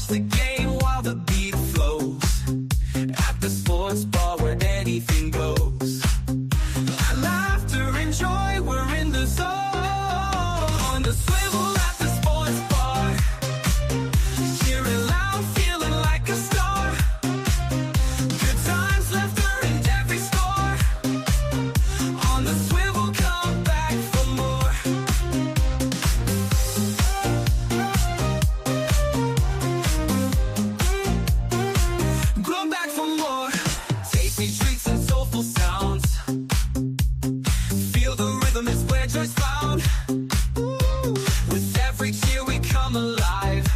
watch the game while the beat flows. At the sports bar where anything goes. Laughter and joy, we're in the zone. On the swivel at the sports bar. Cheering loud, feeling like a star. Good times, laughter and every score. On the swivel, come back for more. Come back for more. Tasty treats and soulful sounds. Feel the rhythm is where joy's found. With every cheer we come alive.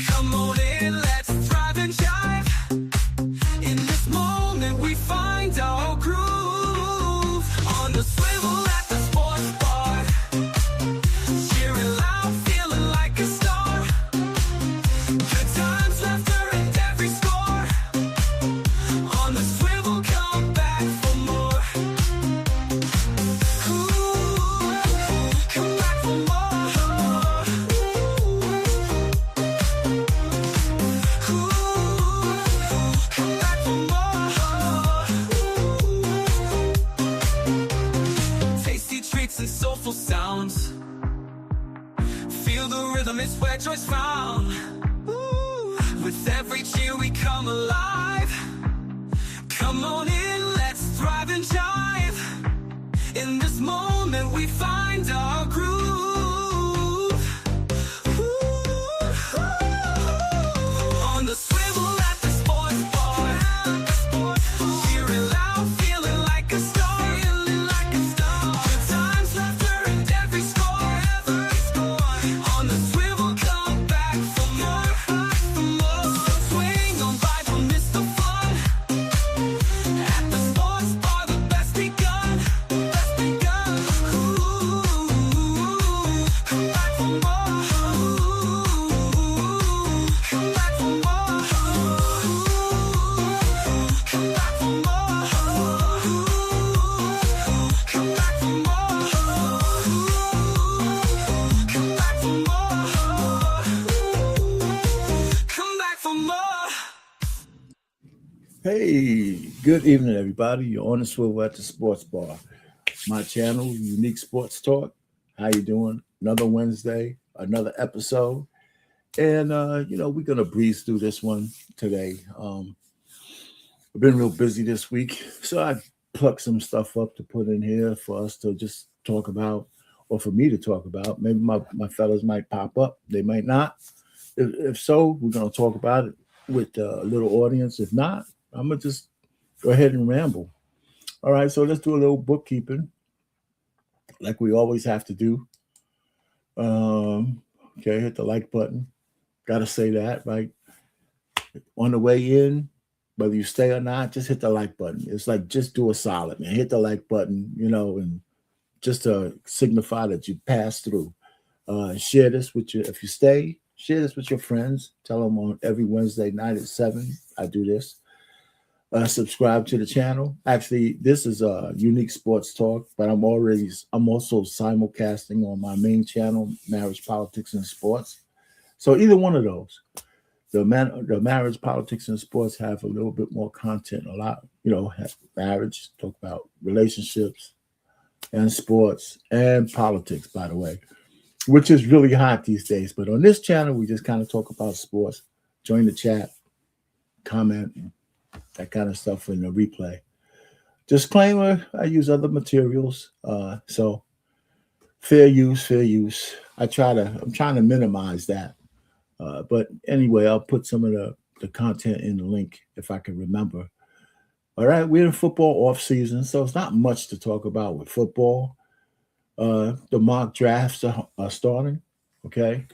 Come on in, let's thrive and jive. In this moment we find our groove. On the swivel at the sports bar. Cheering loud, feeling like a star. Good times, laughter and every score. On the swivel, come back for more. Come back for more. Come back for more. Tasty treats and soulful sounds. Feel the rhythm, it's where joy's found. With every cheer we come alive. Come on in, let's thrive and jive. In this moment we find our groove. On the swivel at the sports bar. Cheering loud, feeling like a star. Good times, laughter and every score. On the swivel, come back for more. Swing on by, don't miss the fun. At the sports bar, the best begun. Come back for more. Come back for more. Come back for more. Come back for more. Come back for more. Come back for more. Hey, good evening, everybody. You're on the swivel at the sports bar. My channel, Unique Sports Talk. How you doing? Another Wednesday, another episode. And, we're going to breeze through this one today. I've been real busy this week, so I plucked some stuff up to put in here for us to just talk about, or for me to talk about. Maybe my fellas might pop up. They might not. If so, we're going to talk about it with a little audience. If not, I'm going to just go ahead and ramble. All right, so let's do a little bookkeeping like we always have to do. Okay, hit the like button. Got to say that, right? On the way in, whether you stay or not, just hit the like button. It's like, just do a solid, man. Hit the like button, and just to signify that you passed through. Share this with if you stay, share this with your friends. Tell them on every Wednesday night at 7, I do this. Subscribe to the channel. Actually, this is Unique Sports Talk, but I'm also simulcasting on my main channel, Marriage, Politics, and Sports. So either one of those. The Marriage, Politics, and Sports have a little bit more content, a lot, have marriage, talk about relationships and sports and politics, by the way, which is really hot these days. But on this channel, we just kind of talk about sports. Join the chat, comment, that kind of stuff in the replay. Disclaimer, I use other materials. So fair use. I'm trying to minimize that. But anyway, I'll put some of the content in the link if I can remember. All right, we're in football off season, so it's not much to talk about with football. The mock drafts are starting. Okay.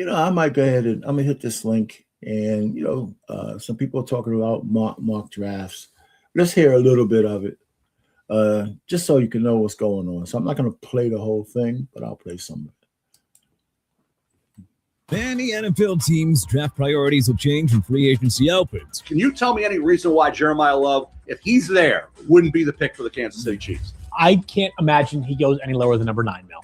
I might go ahead and I'm gonna hit this link. And, some people are talking about mock drafts. Let's hear a little bit of it, just so you can know what's going on. So I'm not going to play the whole thing, but I'll play some of it. Many NFL teams' draft priorities will change when free agency opens. Can you tell me any reason why Jeremiah Love, if he's there, wouldn't be the pick for the Kansas City Chiefs? I can't imagine he goes any lower than number 9, Mel.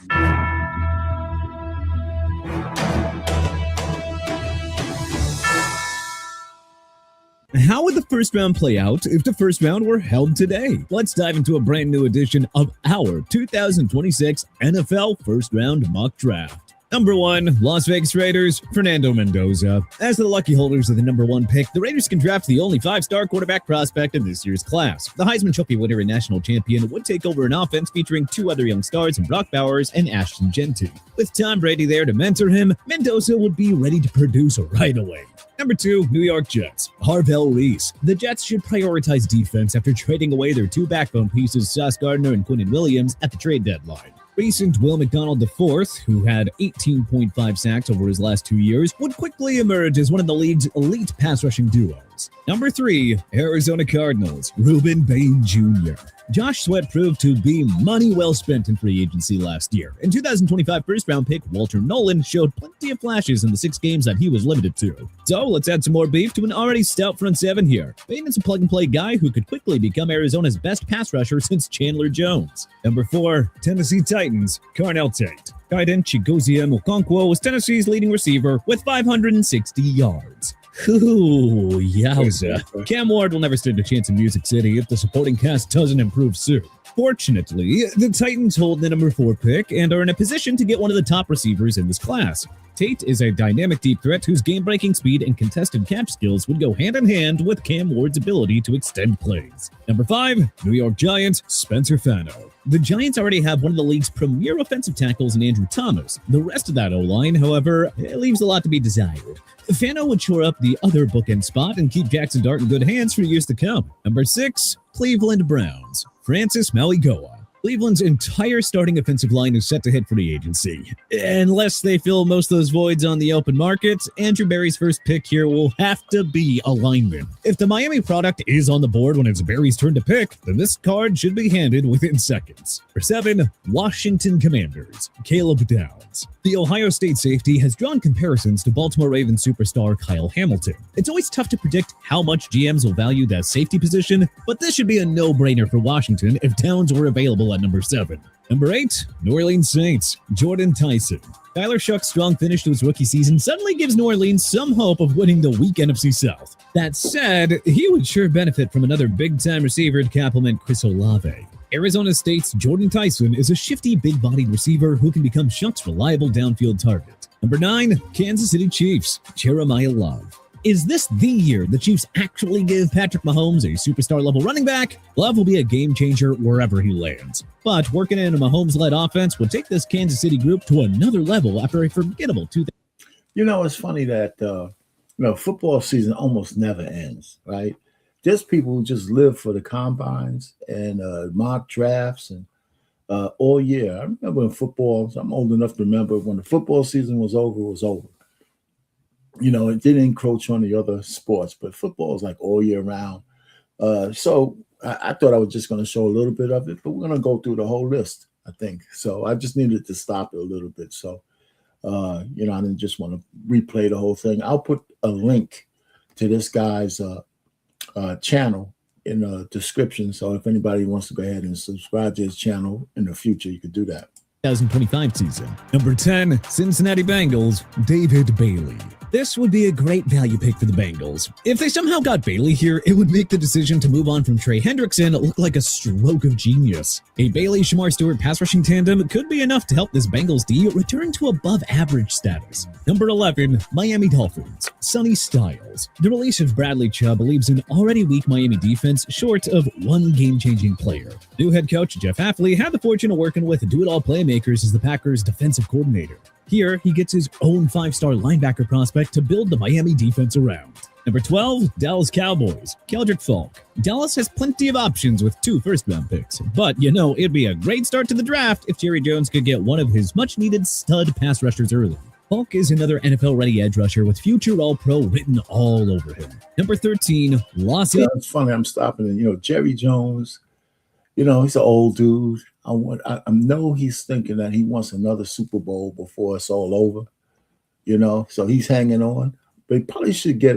How would the first round play out if the first round were held today? Let's dive into a brand new edition of our 2026 NFL First Round Mock Draft. Number 1, Las Vegas Raiders, Fernando Mendoza. As the lucky holders of the number 1 pick, the Raiders can draft the only 5-star quarterback prospect in this year's class. The Heisman Trophy winner and national champion would take over an offense featuring 2 other young stars in Brock Bowers and Ashton Genty. With Tom Brady there to mentor him, Mendoza would be ready to produce right away. Number 2, New York Jets, Harvell Reese. The Jets should prioritize defense after trading away their 2 backbone pieces, Sauce Gardner and Quinnen Williams, at the trade deadline. Recent Will McDonald IV, who had 18.5 sacks over his last 2 years, would quickly emerge as one of the league's elite pass rushing duos. Number 3, Arizona Cardinals, Ruben Bain Jr. Josh Sweat proved to be money well spent in free agency last year. In 2025 first-round pick Walter Nolan showed plenty of flashes in the 6 games that he was limited to. So let's add some more beef to an already stout front 7 here. Bain is a plug-and-play guy who could quickly become Arizona's best pass rusher since Chandler Jones. Number 4, Tennessee Titans, Carnell Tate. Kaiden Chigoziem Okonkwo was Tennessee's leading receiver with 560 yards. Ooh, yowza. Cam Ward will never stand a chance in Music City if the supporting cast doesn't improve soon. Fortunately, the Titans hold the number 4 pick and are in a position to get one of the top receivers in this class. Tate is a dynamic deep threat whose game-breaking speed and contested catch skills would go hand-in-hand with Cam Ward's ability to extend plays. Number 5, New York Giants, Spencer Fano. The Giants already have one of the league's premier offensive tackles in Andrew Thomas. The rest of that O-line, however, it leaves a lot to be desired. Fano would shore up the other bookend spot and keep Jackson Dart in good hands for years to come. Number 6, Cleveland Browns, Francis Mauigoa. Cleveland's entire starting offensive line is set to hit free agency. Unless they fill most of those voids on the open market, Andrew Berry's first pick here will have to be a lineman. If the Miami product is on the board when it's Berry's turn to pick, then this card should be handed within seconds. For 7, Washington Commanders, Caleb Downs. The Ohio State safety has drawn comparisons to Baltimore Ravens superstar Kyle Hamilton. It's always tough to predict how much GMs will value that safety position, but this should be a no-brainer for Washington if Downs were available at number 7. Number 8, New Orleans Saints, Jordan Tyson. Tyler Shuck's strong finish to his rookie season suddenly gives New Orleans some hope of winning the weak NFC South. That said, he would sure benefit from another big-time receiver to complement Chris Olave. Arizona State's Jordan Tyson is a shifty, big-bodied receiver who can become Shuck's reliable downfield target. Number 9, Kansas City Chiefs, Jeremiah Love. Is this the year the Chiefs actually give Patrick Mahomes a superstar-level running back? Love will be a game-changer wherever he lands. But working in a Mahomes-led offense would take this Kansas City group to another level after a forgettable 2000. You know, it's funny that football season almost never ends, right? There's people who just live for the combines and mock drafts and all year. I remember in football, I'm old enough to remember when the football season was over, it was over. You know, it didn't encroach on the other sports, but football is like all year round. So I thought I was just going to show a little bit of it, but we're going to go through the whole list, I think. So I just needed to stop it a little bit. So, I didn't just want to replay the whole thing. I'll put a link to this guy's channel in the description. So if anybody wants to go ahead and subscribe to his channel in the future, you could do that. 2025 season. Number 10, Cincinnati Bengals, David Bailey. This would be a great value pick for the Bengals. If they somehow got Bailey here, it would make the decision to move on from Trey Hendrickson look like a stroke of genius. A Bailey-Shamar Stewart pass rushing tandem could be enough to help this Bengals D return to above average status. Number 11, Miami Dolphins, Sonny Styles. The release of Bradley Chubb leaves an already weak Miami defense short of one game-changing player. New head coach Jeff Hafley had the fortune of working with do-it-all playmakers as the Packers' defensive coordinator. Here, he gets his own 5-star linebacker prospect to build the Miami defense around. Number 12, Dallas Cowboys, Keldrick Falk. Dallas has plenty of options with 2 first-round picks, but it'd be a great start to the draft if Jerry Jones could get one of his much-needed stud pass rushers early. Falk is another NFL-ready edge rusher with future All-Pro written all over him. Number 13, Los Angeles. It's funny, I'm stopping and Jerry Jones, he's an old dude. I know he's thinking that he wants another Super Bowl before it's all over, so he's hanging on. But he probably should get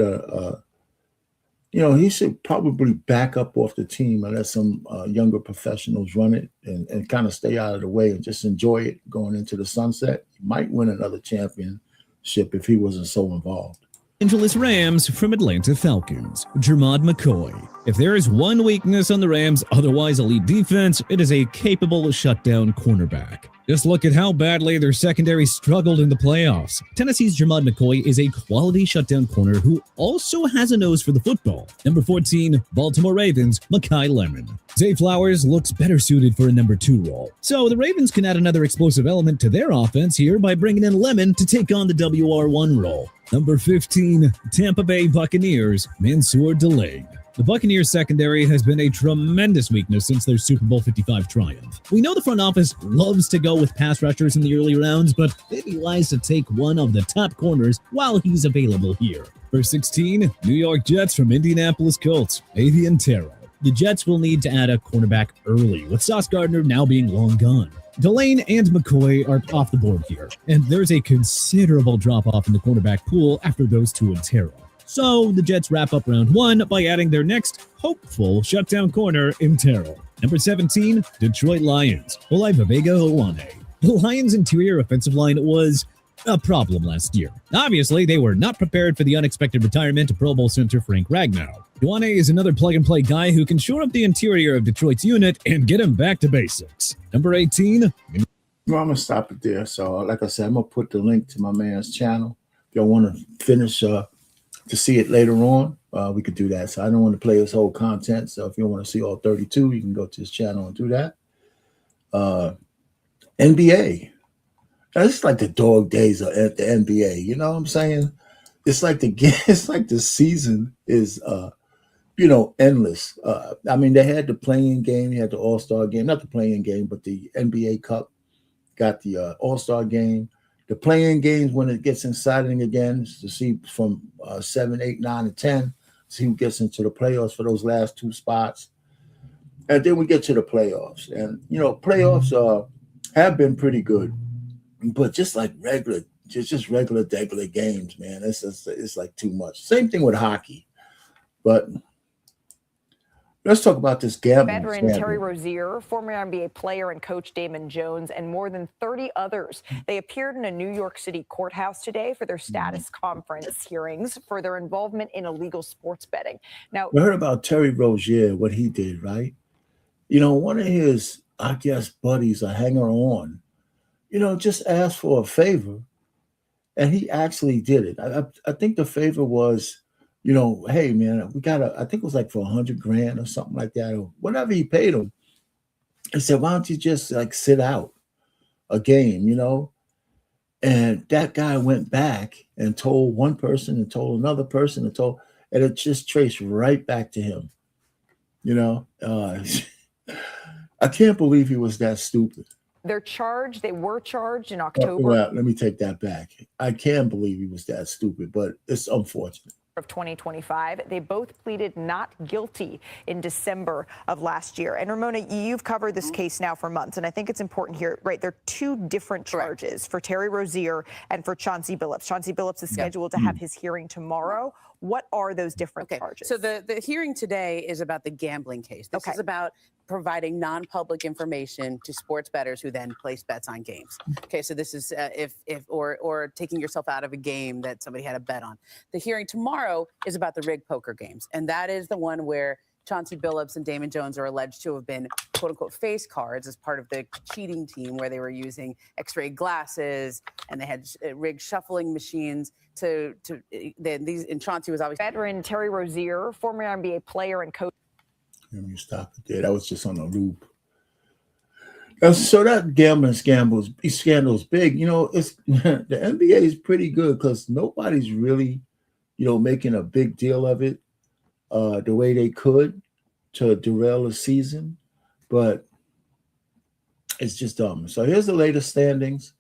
he should probably back up off the team and let some younger professionals run it and kind of stay out of the way and just enjoy it going into the sunset. He might win another championship if he wasn't so involved. Angeles Rams from Atlanta Falcons, Jermod McCoy. If there is one weakness on the Rams' otherwise elite defense, it is a capable shutdown cornerback. Just look at how badly their secondary struggled in the playoffs. Tennessee's Jermod McCoy is a quality shutdown corner who also has a nose for the football. Number 14, Baltimore Ravens, Mekhi Lemon. Zay Flowers looks better suited for a number 2 role. So the Ravens can add another explosive element to their offense here by bringing in Lemon to take on the WR1 role. Number 15, Tampa Bay Buccaneers, Mansour Delayed. The Buccaneers secondary has been a tremendous weakness since their Super Bowl 55 triumph. We know the front office loves to go with pass rushers in the early rounds, but they'd be wise to take one of the top corners while he's available here. First 16, New York Jets from Indianapolis Colts, Avian Terrell. The Jets will need to add a cornerback early, with Sauce Gardner now being long gone. Delane and McCoy are off the board here, and there's a considerable drop-off in the cornerback pool after those two and Terrell. So the Jets wrap up round 1 by adding their next hopeful shutdown corner in Terrell. Number 17, Detroit Lions, Olaive Owane. The Lions' interior offensive line was a problem last year. Obviously, they were not prepared for the unexpected retirement of Pro Bowl center Frank Ragnow. Owane is another plug-and-play guy who can shore up the interior of Detroit's unit and get him back to basics. Number 18. Well, I'm going to stop it there. So, like I said, I'm going to put the link to my man's channel. If y'all want to finish to see it later on, we could do that. So I don't want to play his whole content. So if you want to see all 32, you can go to his channel and do that. NBA. Now, it's like the dog days at the NBA. You know what I'm saying? It's like the season is endless. I mean, they had the playing game, you had the All-Star game, not the playing game, but the NBA Cup got the All-Star game. The playing games, when it gets exciting again, to see from 7, 8, 9, and 10, see who gets into the playoffs for those last 2 spots. And then we get to the playoffs. And, playoffs have been pretty good. But just like regular games, man, it's like too much. Same thing with hockey. But let's talk about this gambling. Veteran Terry Rozier, former NBA player and coach Damon Jones, and more than 30 others. They appeared in a New York City courthouse today for their status conference hearings for their involvement in illegal sports betting. Now, we heard about Terry Rozier, what he did, right? One of his, I guess, buddies, a hanger-on, just asked for a favor, and he actually did it. I think the favor was, hey, man, we got I think it was like for $100,000 or something like that, or whatever he paid him. He said, why don't you just like sit out a game, And that guy went back and told one person and told another person and it just traced right back to him. I can't believe he was that stupid. they were charged in October. Well, let me take that back. I can't believe he was that stupid, but it's unfortunate. Of 2025. They both pleaded not guilty in December of last year. And Ramona, you've covered this case now for months, and I think it's important here, right? There are 2 different charges for Terry Rozier and for Chauncey Billups. Chauncey Billups is scheduled to have his hearing tomorrow. What are those different charges? So the hearing today is about the gambling case. This is about providing non-public information to sports bettors who then place bets on games. Okay, so this is or taking yourself out of a game that somebody had a bet on. The hearing tomorrow is about the rigged poker games, and that is the one where Chauncey Billups and Damon Jones are alleged to have been quote-unquote face cards as part of the cheating team, where they were using x-ray glasses and they had rigged shuffling machines and Chauncey was obviously veteran Terry Rozier, former NBA player and coach. Let me stop it there. That was just on a loop. So that gambling scandal is big. It's the NBA is pretty good because nobody's really, making a big deal of it the way they could to derail a season, but it's just dumb. So here's the latest standings,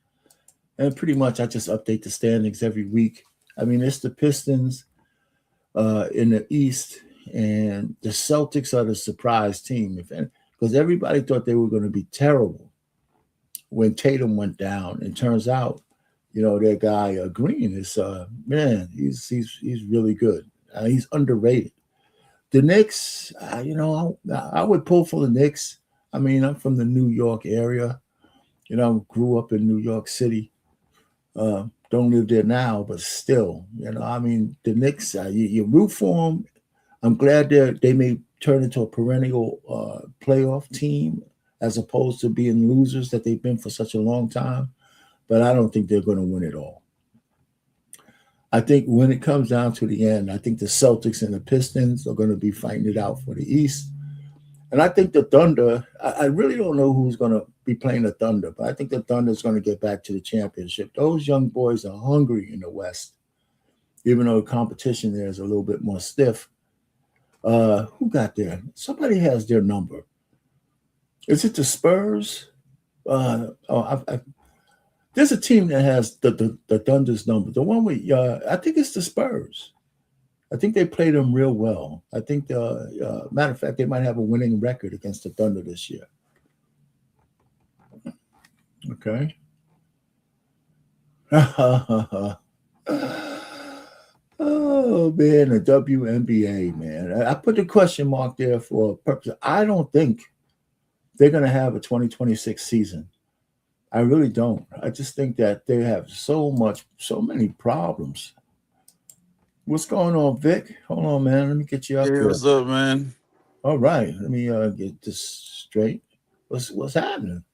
and pretty much I just update the standings every week. I mean, it's the Pistons in the East, and the Celtics are the surprise team, because everybody thought they were going to be terrible when Tatum went down. And turns out, their guy Green is he's really good. He's underrated. The Knicks, I would pull for the Knicks. I mean, I'm from the New York area. Grew up in New York City. The don't live there now, but still, I mean, the Knicks, you root for them. I'm glad they may turn into a perennial playoff team as opposed to being losers that they've been for such a long time. But I don't think they're going to win it all. I think when it comes down to the end, I think the Celtics and the Pistons are going to be fighting it out for the East. And I think the Thunder, I really don't know who's going to be playing the Thunder, but I think the Thunder is going to get back to the championship. Those young boys are hungry in the West, even though the competition there is a little bit more stiff. Who got there? Somebody has their number. Is it the Spurs? There's a team that has the Thunder's number. The one with, I think it's the Spurs. I think they played them real well. I think, matter of fact, they might have a winning record against the Thunder this year. Okay. Oh, man, the WNBA, man. I put the question mark there for a purpose. I don't think they're going to have a 2026 season. I really don't. I just think that they have so many problems. What's going on, Vic? Hold on, man. Let me get you up there. What's up, man? All right. Let me get this straight. What's happening?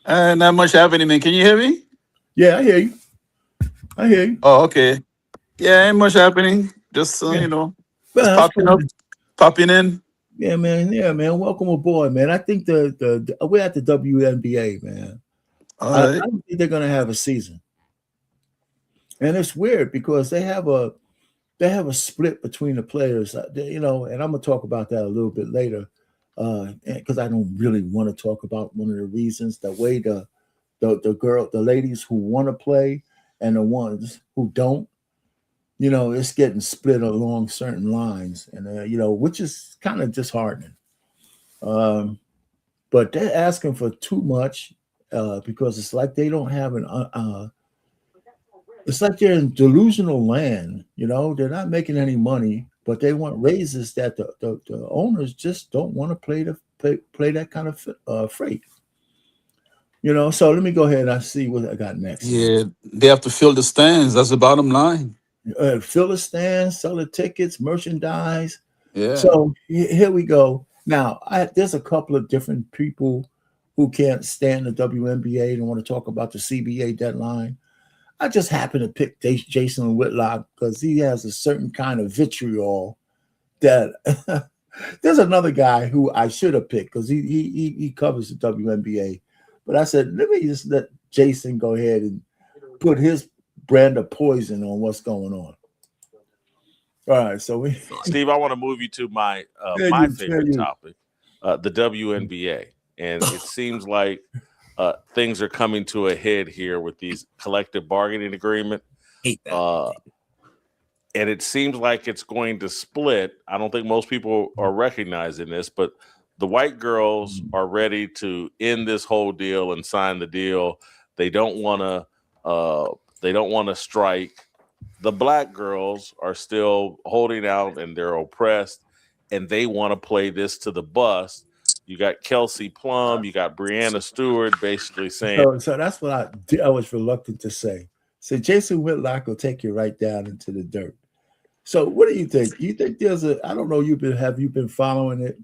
Not much happening, man. Can you hear me? Yeah, I hear you. Oh, okay. Yeah, ain't much happening. Just, just popping in. Yeah, man. Welcome aboard, man. I think we're at the WNBA, man. I don't think they're going to have a season. And it's weird because they have a split between the players, and I'm going to talk about that a little bit later because I don't really want to talk about one of the reasons, the way the ladies who want to play and the ones who don't, it's getting split along certain lines and, which is kind of disheartening. But they're asking for too much because it's like they don't have it's like they're in delusional land, they're not making any money, but they want raises that the owners just don't want to play that kind of freight. So let me go ahead and see what I got next. Yeah, they have to fill the stands. That's the bottom line. Fill the stands, sell the tickets, merchandise. Yeah. So here we go. Now, there's a couple of different people who can't stand the WNBA and want to talk about the CBA deadline. I just happen to pick Jason Whitlock because he has a certain kind of vitriol that there's another guy who I should have picked because he covers the WNBA. But I said, let me just let Jason go ahead and put his brand of poison on what's going on. All right, so Steve, I want to move you to my favorite topic, the WNBA. And it seems like things are coming to a head here with these collective bargaining agreement. Hate that. And it seems like it's going to split. I don't think most people are recognizing this, but the white girls are ready to end this whole deal and sign the deal. They don't want to strike. The black girls are still holding out and they're oppressed, and they want to play this to the bus. You got Kelsey Plum, you got Breanna Stewart basically saying. So that's what I was reluctant to say. So Jason Whitlock will take you right down into the dirt. So what do you think? Do you think there's I don't know, have you been following it?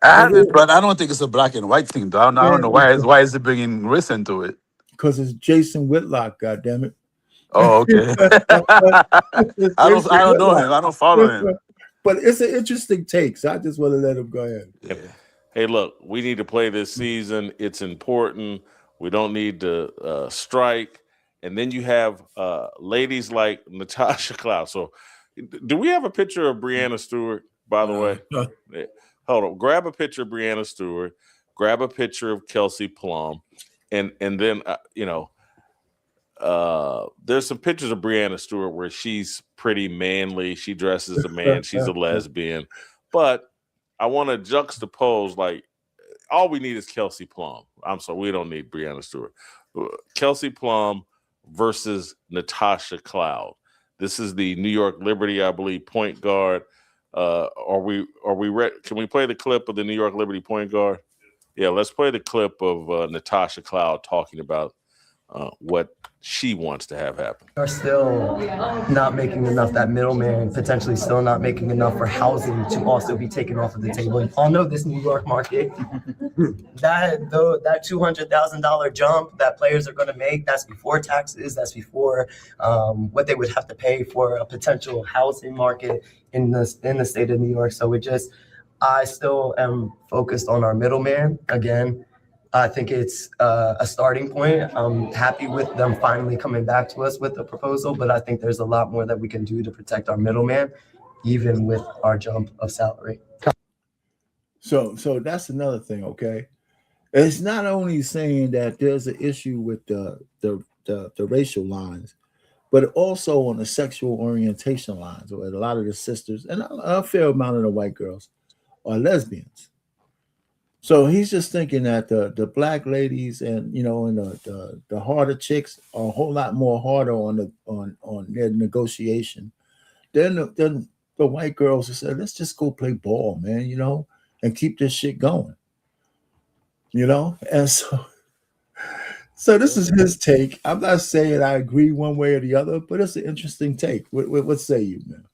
But I don't think it's a black and white thing, though. I don't know why is it bringing race into it? Because it's Jason Whitlock, goddammit. Oh, okay. I don't know him. I don't follow him. But it's an interesting take, so I just want to let him go ahead. Yeah. Hey, look, we need to play this season. It's important. We don't need to strike. And then you have ladies like Natasha Cloud. So do we have a picture of Breanna Stewart, by the way? Hold on. Grab a picture of Breanna Stewart. Grab a picture of Kelsey Plum. And then, there's some pictures of Breanna Stewart where she's pretty manly. She dresses as a man. She's a lesbian. But I want to juxtapose, like, all we need is Kelsey Plum. I'm sorry, we don't need Breanna Stewart. Kelsey Plum versus Natasha Cloud. This is the New York Liberty, I believe, point guard. Are we ready? Can we play the clip of the New York Liberty point guard? Yeah, let's play the clip of Natasha Cloud talking about what she wants to have happen. Are still not making enough. That middleman potentially still not making enough for housing to also be taken off of the table. You all know this New York market. That $200,000 jump that players are going to make, that's before taxes. That's before what they would have to pay for a potential housing market in the state of New York. So I still am focused on our middleman again. I think it's a starting point. I'm happy with them finally coming back to us with a proposal, but I think there's a lot more that we can do to protect our middleman, even with our jump of salary. So that's another thing, okay? It's not only saying that there's an issue with the racial lines, but also on the sexual orientation lines, where a lot of the sisters and a fair amount of the white girls are lesbians. So he's just thinking that the black ladies and the harder chicks are a whole lot more harder on their negotiation than the white girls who said, let's just go play ball, man, and keep this shit going. And so this is his take. I'm not saying I agree one way or the other, but it's an interesting take. What say you, man?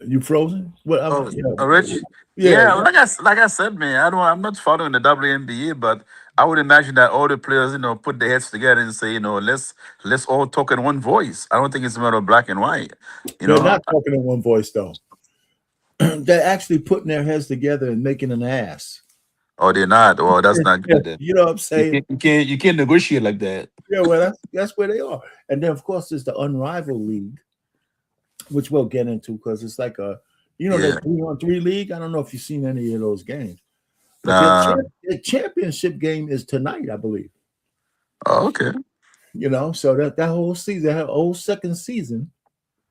You frozen? Rich? Yeah, like I said, man, I'm not following the WNBA, but I would imagine that all the players, put their heads together and say, let's all talk in one voice. I don't think it's a matter of black and white. They're not talking in one voice, though. They're actually putting their heads together and making an ass. Oh, they're not. Oh, that's not good. Then. You know what I'm saying? You can't negotiate like that. Yeah, well, that's where they are. And then, of course, there's the Unrivaled League, which we'll get into because it's like the 3-on-3 league. I don't know if you've seen any of those games. The championship game is tonight, I believe. Oh, okay. So that whole season, that whole second season,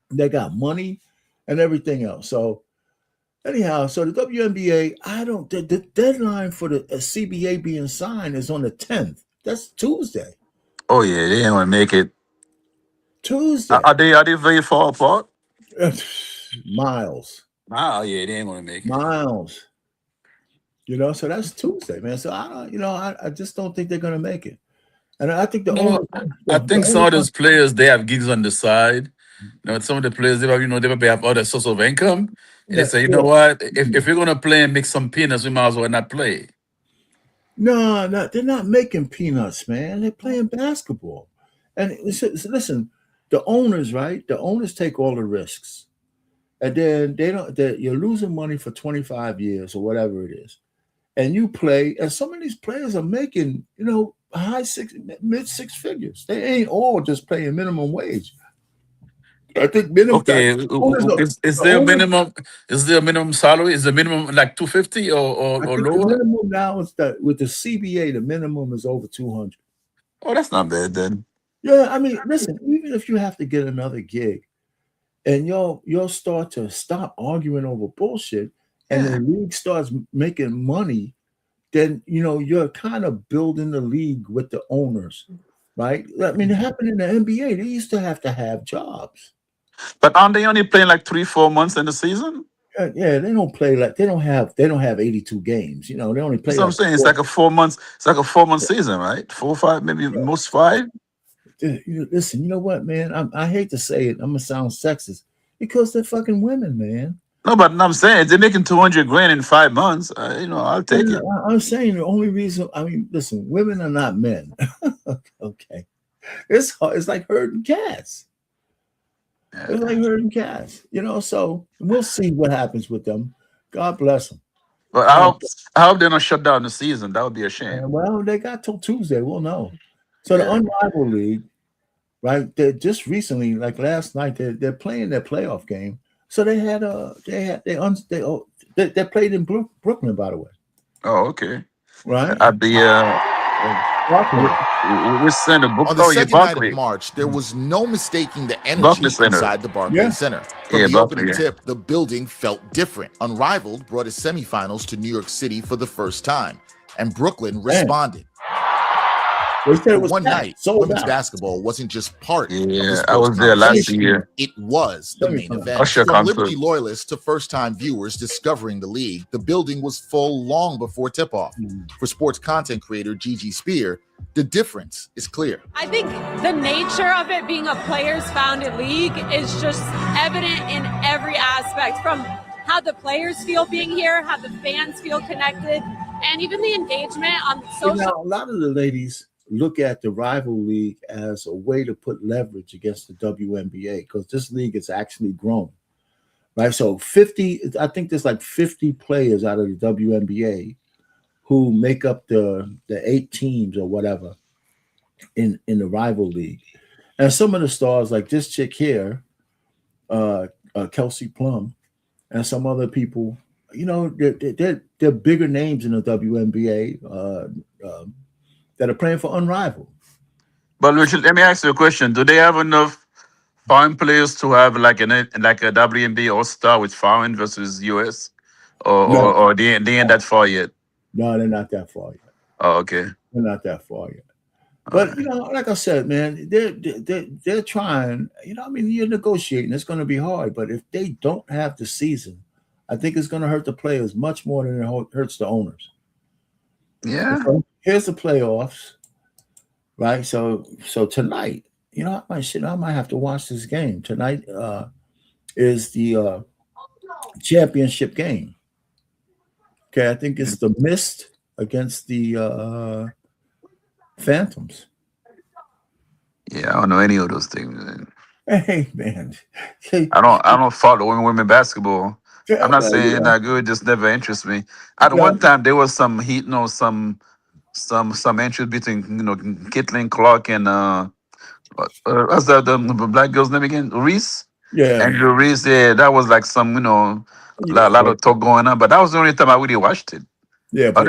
they got money and everything else. So anyhow, so the WNBA, the deadline for the CBA being signed is on the 10th. That's Tuesday. Oh yeah, they ain't gonna make it. Tuesday. Are they very far apart? Miles. Oh yeah, they ain't gonna make it. Miles. So that's Tuesday, man. So I just don't think they're gonna make it. And I think I think some of those players, they have gigs on the side. Some of the players, they probably have other source of income. And they say, what? If we're gonna play and make some peanuts, we might as well not play. No, they're not making peanuts, man. They're playing basketball. And listen, the owners, right? The owners take all the risks. And then you're losing money for 25 years or whatever it is. And you play, and some of these players are making, mid six figures. They ain't all just playing minimum wage. I think minimum. Okay, is there a minimum? Is there a minimum salary? Is the minimum like $250 or lower? The minimum now is that with the CBA, the minimum is over $200. Oh, that's not bad then. Yeah, I mean, listen, even if you have to get another gig, and you'll start to stop arguing over bullshit, and the league starts making money, then you're kind of building the league with the owners, right? I mean, it happened in the NBA. They used to have jobs. But aren't they only playing like 3-4 months in the season? Yeah, they don't play like they don't have 82 games. They only play. That's what I'm saying. It's like a 4 months. It's like a 4-month season, right? 4 or 5, maybe most 5. Listen, you know what, man? I hate to say it. I'm gonna sound sexist because they're fucking women, man. No, but I'm saying they're making $200,000 in 5 months. I'll take it. I'm saying the only reason. I mean, listen, women are not men. Okay, it's hard. It's like herding cats. It's like herding cats, So we'll see what happens with them. God bless them. But I hope they're not shut down the season. That would be a shame. Well, they got till Tuesday. We'll know. So the Unrivaled League, right? They just recently, like last night, they're playing their playoff game. So they played in Brooklyn, by the way. Oh, okay. Right. I'd be we're sending on the second night of March, there was no mistaking the energy inside the Barclays Center. From the opening tip, the building felt different. Unrivaled brought its semifinals to New York City for the first time, and Brooklyn responded. They said it For was one packed, night, sold women's out. basketball wasn't just part of the Yeah, I sports was there last conversation. year. It was the main Semifinal. event. Usher From concert. Liberty loyalists to first-time viewers discovering the league, the building was full long before tip-off. For sports content creator Gigi Spear, the difference is clear. I think the nature of it being a players-founded league is just evident in every aspect, from how the players feel being here, how the fans feel connected, and even the engagement on social. Now, a lot of the ladies look at the rival league as a way to put leverage against the WNBA because this league has actually grown, right? So 50, I think there's like 50 players out of the WNBA who make up the 8 teams or whatever in the rival league. And some of the stars, like this chick here, Kelsey Plum, and some other people, you know, they're bigger names in the WNBA that are playing for Unrivaled. But Richard, let me ask you a question. Do they have enough foreign players to have like a WNBA All-Star with foreign versus US? Or they ain't that far yet? No, they're not that far yet. Oh, okay. They're not that far yet. But, you know, like I said, man, they're trying. You know, I mean, you're negotiating. It's going to be hard. But if they don't have the season, I think it's going to hurt the players much more than it hurts the owners. Yeah. So here's the playoffs, right? So tonight, you know, I might have to watch this game. Tonight is the championship game. Okay, I think it's the Mist against the Phantoms. Yeah, I don't know any of those things. Man. Hey, man. I don't follow women basketball. I'm not saying that good, just never interests me. At one time there was some heat, you know, some interest between, you know, Caitlin Clark and what's that the black girl's name again? Reese? Yeah. Andrew Reese, yeah, that was like some, you know, a lot of talk going on, but that was the only time I really watched it. Yeah, but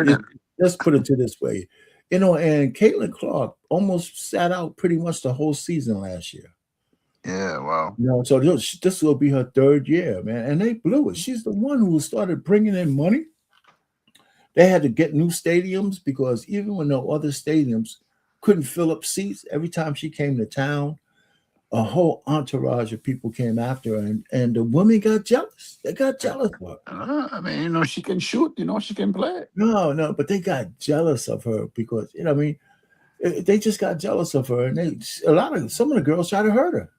let's put it to this way. You know, and Caitlin Clark almost sat out pretty much the whole season last year. Yeah, wow. You know, so this will be her 3rd year, man. And they blew it. She's the one who started bringing in money. They had to get new stadiums because even when no other stadiums couldn't fill up seats, every time she came to town, a whole entourage of people came after her, and the women got jealous. They got jealous of her. I mean, you know, she can shoot, you know, she can play. No, but they got jealous of her because, you know, I mean, they just got jealous of her, and some of the girls tried to hurt her.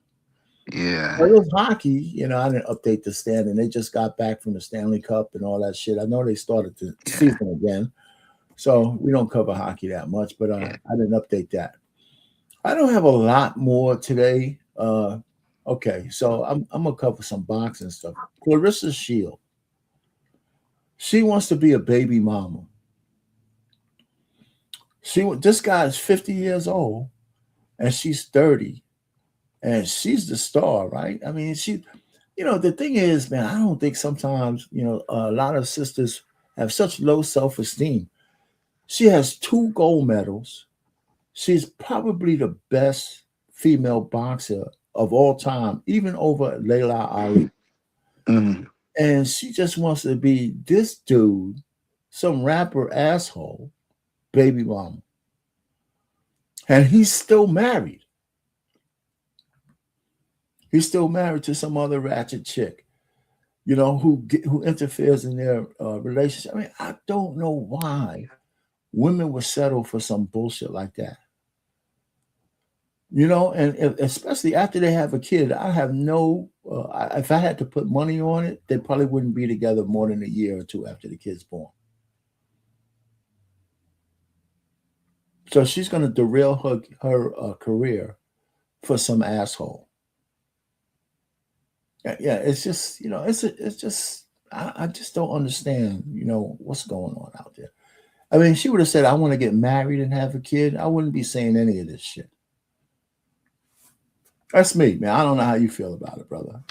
Yeah. It was hockey, you know. I didn't update the standing. They just got back from the Stanley Cup and all that shit. I know they started the season again, so we don't cover hockey that much, but I didn't update that. I don't have a lot more today. Okay, so I'm gonna cover some boxing stuff. Clarissa Shield. She wants to be a baby mama. This guy is 50 years old, and she's 30. And she's the star, right? I mean, you know, the thing is, man, I don't think sometimes, you know, a lot of sisters have such low self-esteem. She has 2 gold medals. She's probably the best female boxer of all time, even over Layla Ali. Mm-hmm. And she just wants to be this dude, some rapper asshole, baby mama. And he's still married. He's still married to some other ratchet chick, you know, who interferes in their relationship. I mean, I don't know why women would settle for some bullshit like that. You know, and especially after they have a kid, I have no, if I had to put money on it, they probably wouldn't be together more than a year or 2 after the kid's born. So she's going to derail her career for some asshole. Yeah, it's just, you know, it's just, I just don't understand, you know, what's going on out there. I mean, she would have said, I want to get married and have a kid. I wouldn't be saying any of this shit. That's me, man. I don't know how you feel about it, brother.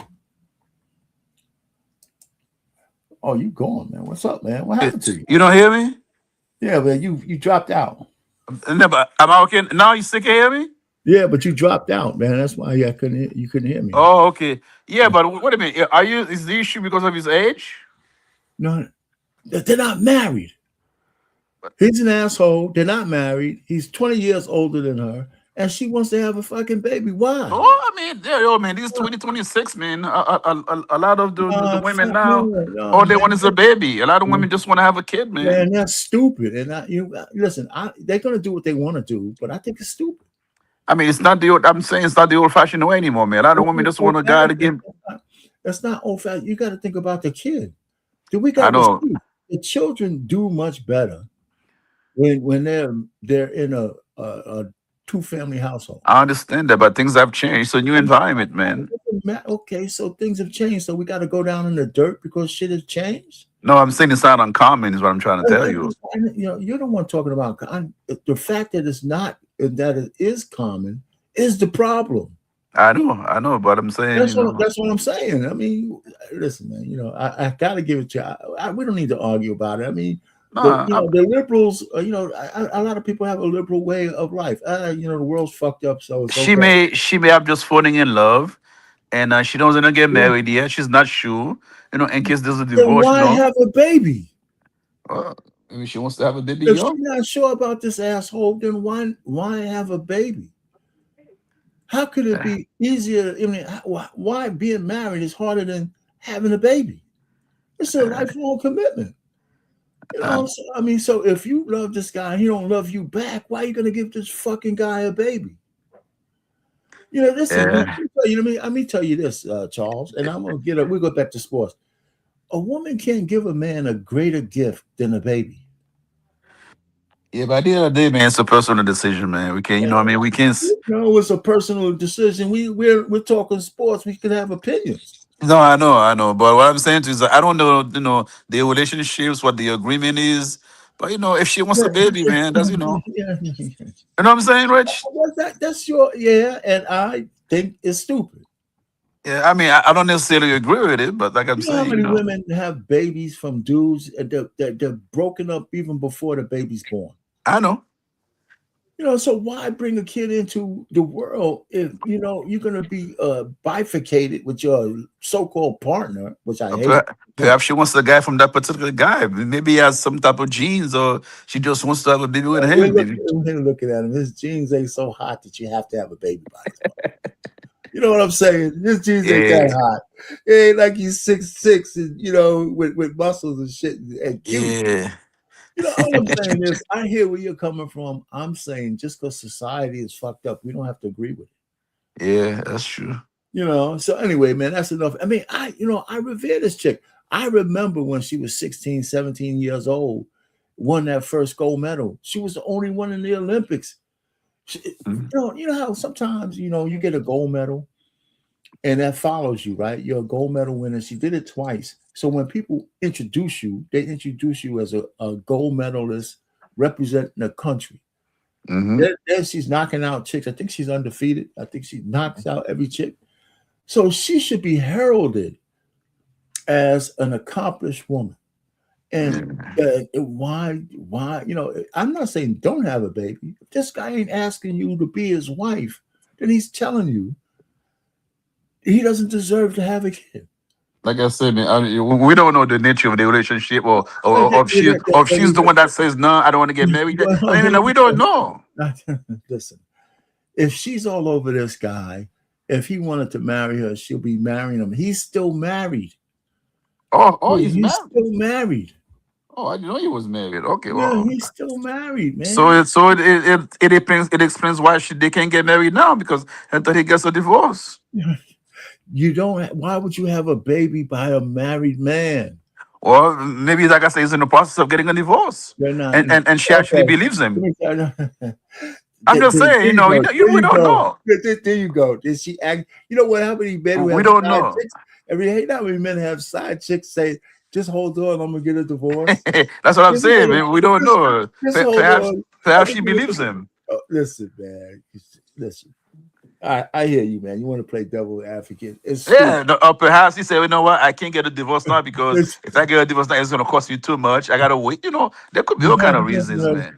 Oh, you gone, man. What's up, man? What happened to you? You don't hear me? Yeah, man, you dropped out. No, but am I okay? Now you still can hear me? Yeah, but you dropped out, man. That's why you couldn't hear me. Oh, okay. Yeah, but wait a minute. Is the issue because of his age? No, they're not married. He's an asshole. They're not married. He's 20 years older than her, and she wants to have a fucking baby. Why? Oh, I mean, yeah, yo, man, these 2026, man. A lot of the women Fuck now, no, all they man. want is a baby. A lot of women just want to have a kid, man. Man, that's stupid. And listen, they're gonna do what they want to do, but I think it's stupid. I mean, it's not the old. I'm saying it's not the old-fashioned way anymore, man. A lot of women just want a guy to give. That's not old fashioned. You got to think about the kid. I know. The children do much better when they're in a two-family household. I understand that, but things have changed. It's a new environment, man. Okay, so things have changed. So we got to go down in the dirt because shit has changed. No, I'm saying it's not uncommon. Is what I'm trying to tell you. You know, you're the one talking about the fact that it's not, that it is common is the problem. I know, but I'm saying that's what I'm saying. I mean, listen, man. You know, I got to give it to you. We don't need to argue about it. I mean, the liberals. A lot of people have a liberal way of life. The world's fucked up, so it's she may have just falling in love, and she doesn't get married yet. She's not sure. In case there's a divorce. Then why have a baby? Maybe she wants to have a baby. If she's not sure about this asshole, then why have a baby? How could it be easier? I mean, why being married is harder than having a baby? It's a lifelong commitment. So if you love this guy and he don't love you back, why are you going to give this fucking guy a baby? Let me tell you this, Charles, and I'm going to we'll go back to sports. A woman can't give a man a greater gift than a baby. Yeah, but at the end of the day, man, it's a personal decision, man. We can't, we can't. It's a personal decision. We're talking sports. We can have opinions. No, I know. But what I'm saying to you is, I don't know, the relationships, what the agreement is. But if she wants a baby, man, that's You know what I'm saying, Rich? That's and I think it's stupid. Yeah, I mean, I don't necessarily agree with it, but like I'm saying, how many women have babies from dudes they're broken up even before the baby's born? I know. So why bring a kid into the world if you're gonna be bifurcated with your so-called partner, which I hate. Perhaps she wants the guy from that particular guy. Maybe he has some type of genes, or she just wants to have a baby with him. We're looking at him. His genes ain't so hot that you have to have a baby by his mother. You know what I'm saying? His genes ain't that hot. It ain't like he's 6'6" and with muscles and shit and cute. Yeah. All I'm saying is, I hear where you're coming from. I'm saying just because society is fucked up, we don't have to agree with it. Yeah, that's true. So anyway, man, that's enough. I mean, I revere this chick. I remember when she was 16, 17 years old, won that first gold medal. She was the only one in the Olympics. You know how sometimes, you get a gold medal and that follows you, right? You're a gold medal winner. She did it twice. So when people introduce you, they introduce you as a gold medalist representing the country. Mm-hmm. Then she's knocking out chicks. I think she's undefeated. I think she knocks out every chick. So she should be heralded as an accomplished woman. And why? I'm not saying don't have a baby. If this guy ain't asking you to be his wife, then he's telling you he doesn't deserve to have a kid. Like I said, man, we don't know the nature of the relationship, or if she's the one that says no, I don't want to get married. We don't know. Listen, if she's all over this guy, if he wanted to marry her, she'll be marrying him. He's still married. He's married. Still married. Oh, I didn't know he was married. Okay, yeah, he's still married, man. So it explains why they can't get married now, because until he gets a divorce. You don't. Why would you have a baby by a married man? Well, maybe, like I say, he's in the process of getting a divorce, and she actually believes him. I'm just saying, we don't know. There you go. Did she act? You know what? How many men? We don't know. How many men have side chicks say, "Just hold on, I'm gonna get a divorce." That's what I'm saying, man. We don't know. Perhaps she believes him. Listen, man. Listen. I hear you, man. You want to play devil advocate? Perhaps he said, "You know what? I can't get a divorce now because if I get a divorce now, it's going to cost me too much. I gotta wait." There could be all kind of reasons, man.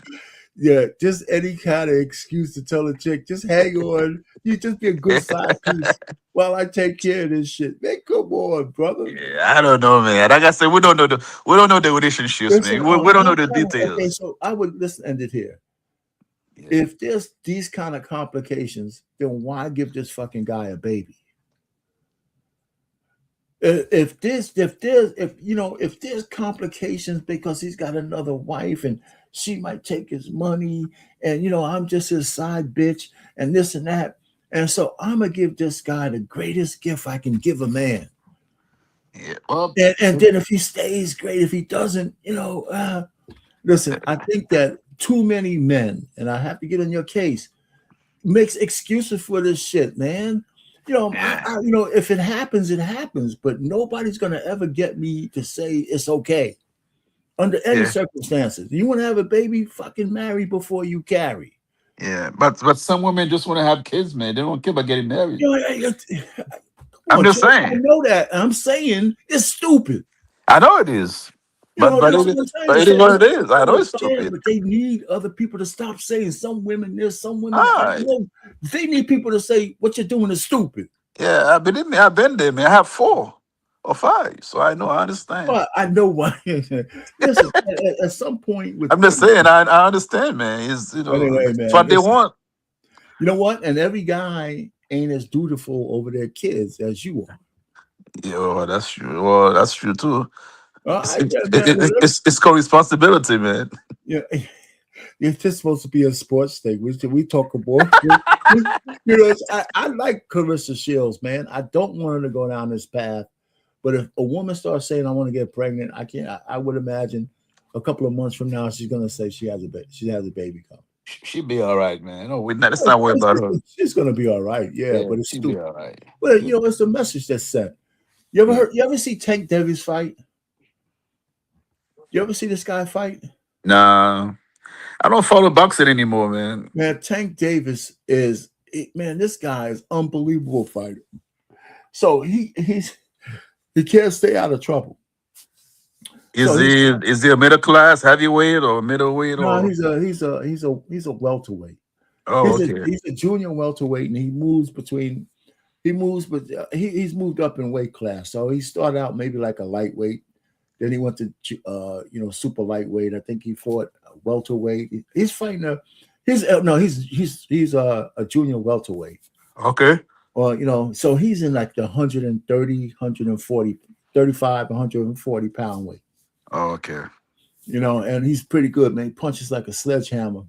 Yeah, just any kind of excuse to tell a chick, just hang on. You just be a good side piece while I take care of this shit. Man, come on, brother. Yeah, I don't know, man. Like I said, we don't know the relationships, Listen, man. We don't know the okay, details. so I would end it here. If there's these kind of complications, then why give this fucking guy a baby? If there's complications because he's got another wife and she might take his money and I'm just his side bitch and this and that, and so I'm gonna give this guy the greatest gift I can give a man. Yeah, well, and then if he stays, great. If he doesn't, listen, I think that too many men, and I have to get on your case, makes excuses for this shit, man. If it happens, it happens, but nobody's gonna ever get me to say it's okay under any circumstances. You want to have a baby, fucking marry before you carry. Yeah, but some women just want to have kids, man. They don't care about getting married. I'm just saying. I know that. I'm saying it's stupid. I know it is. But it is what it is. I know it's stupid. But they need other people to stop saying some women this, some women that. They need people to say what you're doing is stupid. Yeah, believe me, I've been there, man. I have 4 or 5, so I understand. Well, I know why. Listen, at some point, I'm just saying, I understand, man. Anyway, man, it's what they want. You know what? And every guy ain't as dutiful over their kids as you are. Yeah, well, that's true. Well, that's true too. It's called responsibility, man. Yeah, it's just supposed to be a sports thing. We talk about. I like Clarissa Shields, man. I don't want her to go down this path. But if a woman starts saying I want to get pregnant, I can't. I would imagine a couple of months from now she's gonna say she has a baby coming. She'll be all right, man. No, let's not worry about her. She's gonna be all right. Yeah, but it's she'll stupid. be all right. But it's the message that's sent. You ever see Tank Davis fight? You ever see this guy fight? Nah, I don't follow boxing anymore, man. Man, Tank Davis this guy is unbelievable fighter. So he can't stay out of trouble. Is he a middle class heavyweight or middleweight? No, he's a welterweight. Oh, He's a junior welterweight, and he's moved up in weight class. So he started out maybe like a lightweight. Then he went to super lightweight. I think he fought welterweight. He's fighting he's a junior welterweight. Okay. Well, so he's in like the 130, 140, 35, 140 pound weight. Oh, okay. And he's pretty good, man. He punches like a sledgehammer.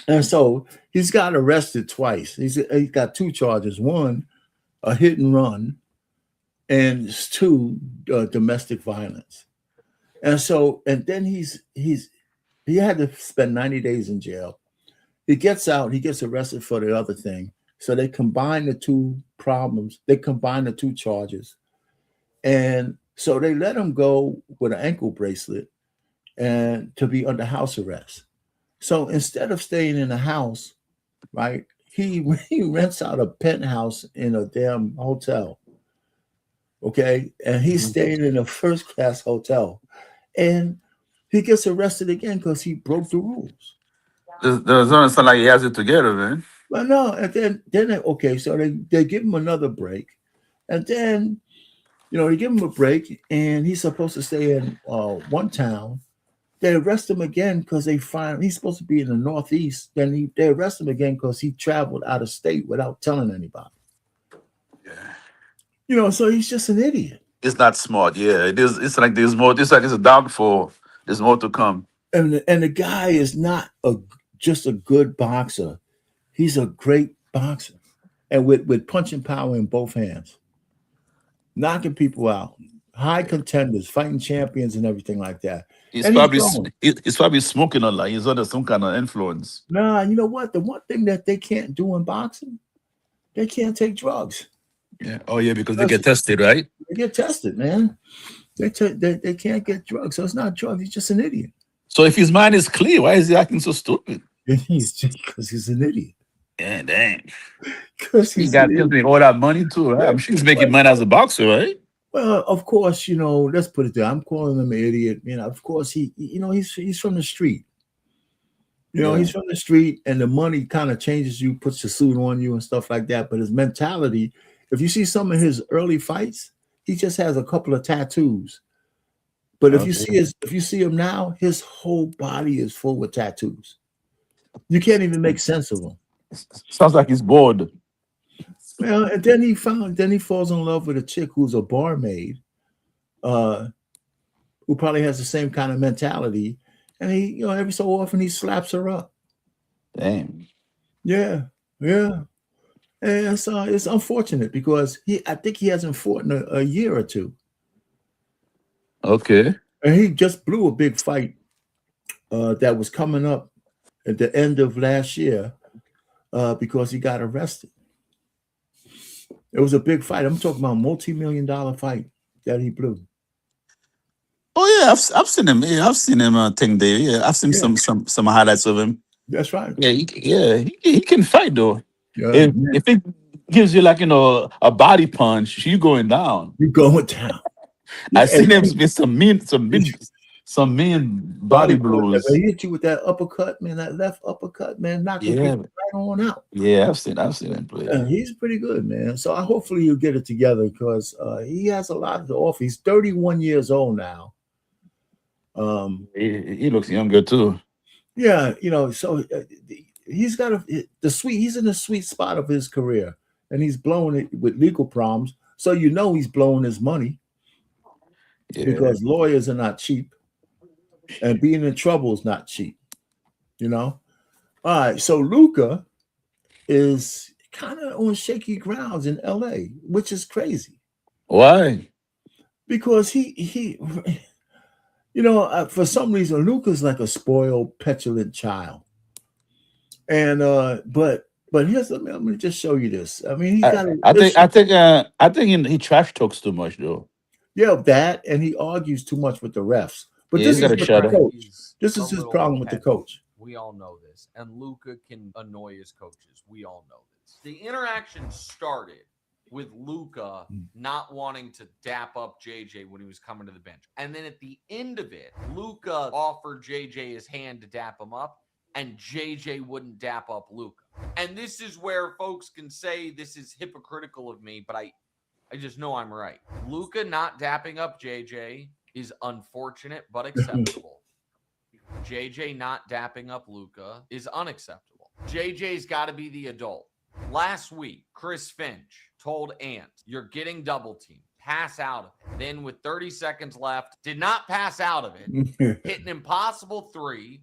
And so he's got arrested twice. He's got 2 charges. 1, a hit and run, and 2, domestic violence. And then he had to spend 90 days in jail. He gets out, he gets arrested for the other thing. So they combine the 2 problems. They combine the 2 charges. And so they let him go with an ankle bracelet and to be under house arrest. So instead of staying in the house, right, he rents out a penthouse in a damn hotel. Okay. And he's staying in a first-class hotel. And he gets arrested again because he broke the rules. Doesn't sound like he has it together, man. Well, no, and then so they give him another break. And then, they give him a break, and he's supposed to stay in one town. They arrest him again because they find he's supposed to be in the Northeast. Then they arrest him again because he traveled out of state without telling anybody. Yeah. So he's just an idiot. It's not smart. Yeah, it is. It's like there's more. It's like it's a downfall. There's more to come. And the guy is not just a good boxer. He's a great boxer, and with punching power in both hands, knocking people out, high contenders, fighting champions, and everything like that. He's probably smoking a lot. He's under some kind of influence. Nah, you know what? The one thing that they can't do in boxing, they can't take drugs. Yeah. Oh yeah, because they get tested, right? They get tested, man. They can't get drugs, so it's not drugs. He's just an idiot. So if his mind is clear, why is he acting so stupid? Because he's an idiot. Yeah, dang. Because he got all that money too, right? I'm sure he's making money as a boxer, right? Well, of course, let's put it there. I'm calling him an idiot. Of course, he's from the street. You know, Yeah. he's from the street, and the money kind of changes you, puts your suit on you and stuff like that. But his mentality, if you see some of his early fights, he just has a couple of tattoos. But if you see him now, his whole body is full with tattoos. You can't even make sense of him. Sounds like he's bored. Well, and then he falls in love with a chick who's a barmaid, who probably has the same kind of mentality. And he, you know, every so often he slaps her up. Damn. Yeah. And so it's unfortunate because I think he hasn't fought in a year or two. Okay. And he just blew a big fight that was coming up at the end of last year because he got arrested. It was a big fight. I'm talking about a multi-million-dollar fight that he blew. Oh yeah, I've seen him. Yeah, I've seen him. Tank Day. Yeah, I've seen some highlights of him. That's right. Yeah, he can fight though. Yeah, If it gives you like a body punch, you going down. You going down. I seen him with some mean body blows. They hit you with that uppercut, man. That left uppercut, man, knocked you right on out. Yeah, I've seen him play. Yeah, he's pretty good, man. So hopefully he'll get it together because he has a lot to offer. He's 31 years old now. He looks younger too. Yeah, you know, so he's got he's in the sweet spot of his career, and he's blowing it with legal problems. So you know he's blowing his money because lawyers are not cheap, and being in trouble is not cheap. You know. All right, so Luka is kind of on shaky grounds in LA, which is crazy. Why? Because he you know, for some reason, Luka's like a spoiled, petulant child. And but here's let me just show you this. I mean, I think he trash talks too much though. Yeah, that, and he argues too much with the refs. But this is with the coach. This is his problem with the coach. We all know this, and Luka can annoy his coaches. We all know this. The interaction started with Luka not wanting to dap up JJ when he was coming to the bench. And then at the end of it, Luka offered JJ his hand to dap him up, and JJ wouldn't dap up Luka. And this is where folks can say this is hypocritical of me, but I just know I'm right. Luka not dapping up JJ is unfortunate but acceptable. JJ not dapping up Luka is unacceptable. JJ's got to be the adult. Last week, Chris Finch told Ant, you're getting double teamed. Pass out of it. Then with 30 seconds left, did not pass out of it. Hit an impossible three,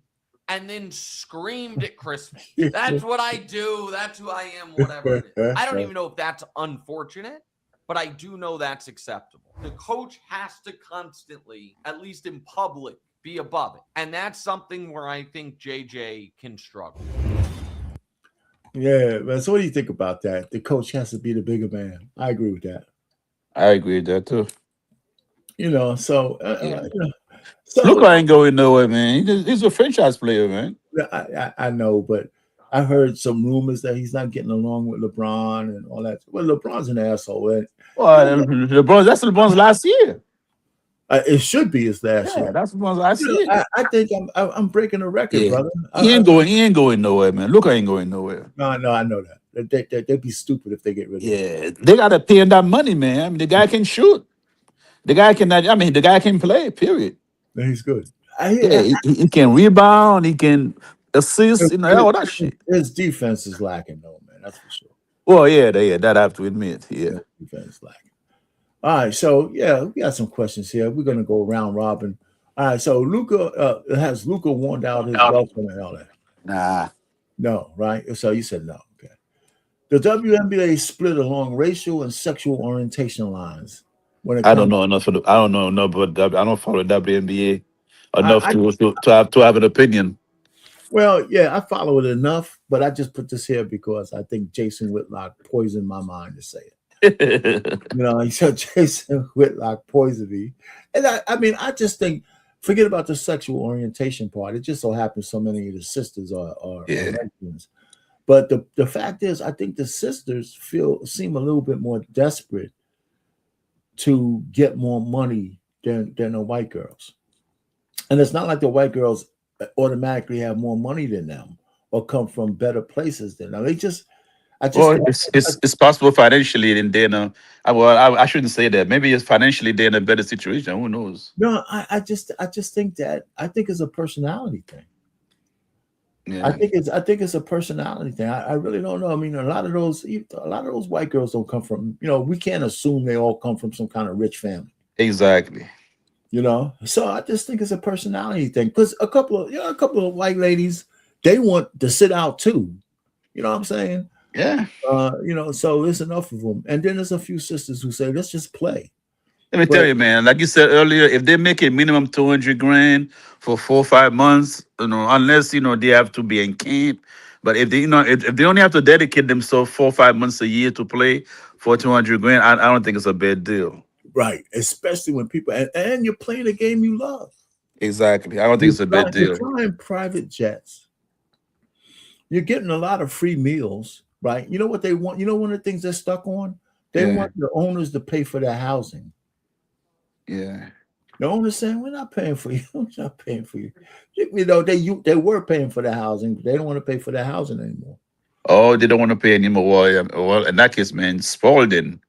and then screamed at Chris Finch. That's what I do. That's who I am, whatever it is. I don't even know if that's unfortunate, but I do know that's acceptable. The coach has to constantly, at least in public, be above it. And that's something where I think JJ can struggle. Yeah, man. So what do you think about that? The coach has to be the bigger man. I agree with that. I agree with that too. You know, so Luka ain't going nowhere, man. He's a franchise player, man. I know, but I heard some rumors that he's not getting along with LeBron and all that. Well, LeBron's an asshole. Right? Well, that's LeBron's last year. It should be his last year. That's LeBron's last year. I think I'm breaking a record, brother. He ain't going nowhere, man. Luka ain't going nowhere. No, I know that. They'd be stupid if they get rid of him. Yeah, they gotta pay him that money, man. I mean, the guy can shoot. The guy can play, period. He's good. He can rebound, he can assist, all that shit. His defense is lacking, though, man. That's for sure. Well, yeah, that I have to admit. Yeah. Defense is lacking. All right, so we got some questions here. We're gonna go round robin. All right, so Luka has Luka worn out his girlfriend and all that? Nah. No, right? So you said no. Okay. The WNBA split along racial and sexual orientation lines. I don't know enough. I don't know enough, but I don't follow WNBA enough to have an opinion. Well, yeah, I follow it enough, but I just put this here because I think Jason Whitlock poisoned my mind to say it. He said Jason Whitlock poisoned me, and I just think forget about the sexual orientation part. It just so happens so many of the sisters are lesbians. But the fact is, I think the sisters seem a little bit more desperate to get more money than the white girls. And it's not like the white girls automatically have more money than them or come from better places than them. Well, it's possible financially, and then I shouldn't say that. Maybe it's financially they're in a better situation. Who knows? No, I just think it's a personality thing. Yeah. I think it's a personality thing. I really don't know. I mean, a lot of those white girls don't come from, we can't assume they all come from some kind of rich family. Exactly. So I just think it's a personality thing. Because a couple of white ladies, they want to sit out too. You know what I'm saying? Yeah. So there's enough of them. And then there's a few sisters who say, let's just play. Let me tell you, man, like you said earlier, if they make a minimum 200 grand for 4 or 5 months, unless, they have to be in camp. But if they, if they only have to dedicate themselves 4 or 5 months a year to play for 200 grand, I don't think it's a bad deal. Right. Especially when people, and you're playing a game you love. Exactly. I don't think it's a bad deal. You're flying private jets. You're getting a lot of free meals, right? You know what they want? You know one of the things they're stuck on? They want the owners to pay for their housing. Yeah. The owner's saying, we're not paying for you. We're not paying for you. They were paying for the housing, but they don't want to pay for their housing anymore. Oh, they don't want to pay anymore. Well, in that case, man, spoiled then.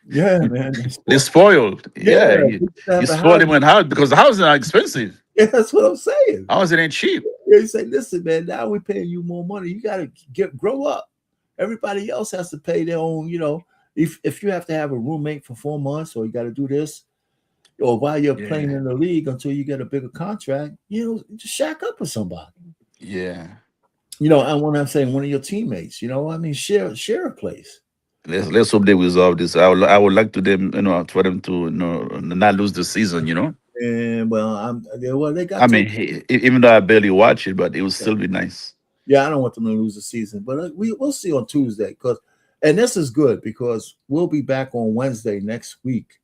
Yeah, man. They're spoiled. Yeah. You spoil them in house because the houses are expensive. Yeah, that's what I'm saying. Housing ain't cheap. Yeah, you say, listen, man, now we're paying you more money. You got to grow up. Everybody else has to pay their own, if you have to have a roommate for 4 months or you got to do this, or while you're playing in the league until you get a bigger contract, just shack up with somebody. Yeah. And when I'm saying one of your teammates, share a place. Let's hope they resolve this. I would like to them, for them to not lose the season, And they got. I mean, even though I barely watch it, but it would still be nice. Yeah, I don't want them to lose the season, but we'll see on Tuesday and this is good because we'll be back on Wednesday next week.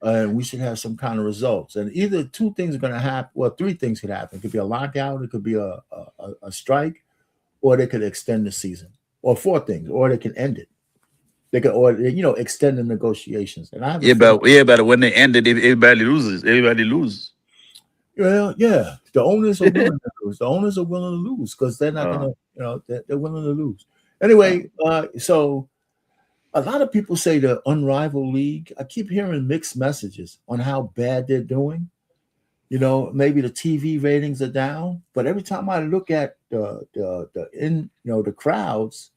And we should have some kind of results. And either 2 things are going to happen. Well, 3 things could happen. It could be a lockout. It could be a strike, or they could extend the season. Or 4 things, or they can end it. They could, or extend the negotiations. And but when they end it, everybody loses. Everybody loses. Well, yeah, the owners are willing to lose. The owners are willing to lose because they're not going to. They're willing to lose. Anyway, so. A lot of people say the unrivaled league. I keep hearing mixed messages on how bad they're doing. Maybe the TV ratings are down, but every time I look at the crowds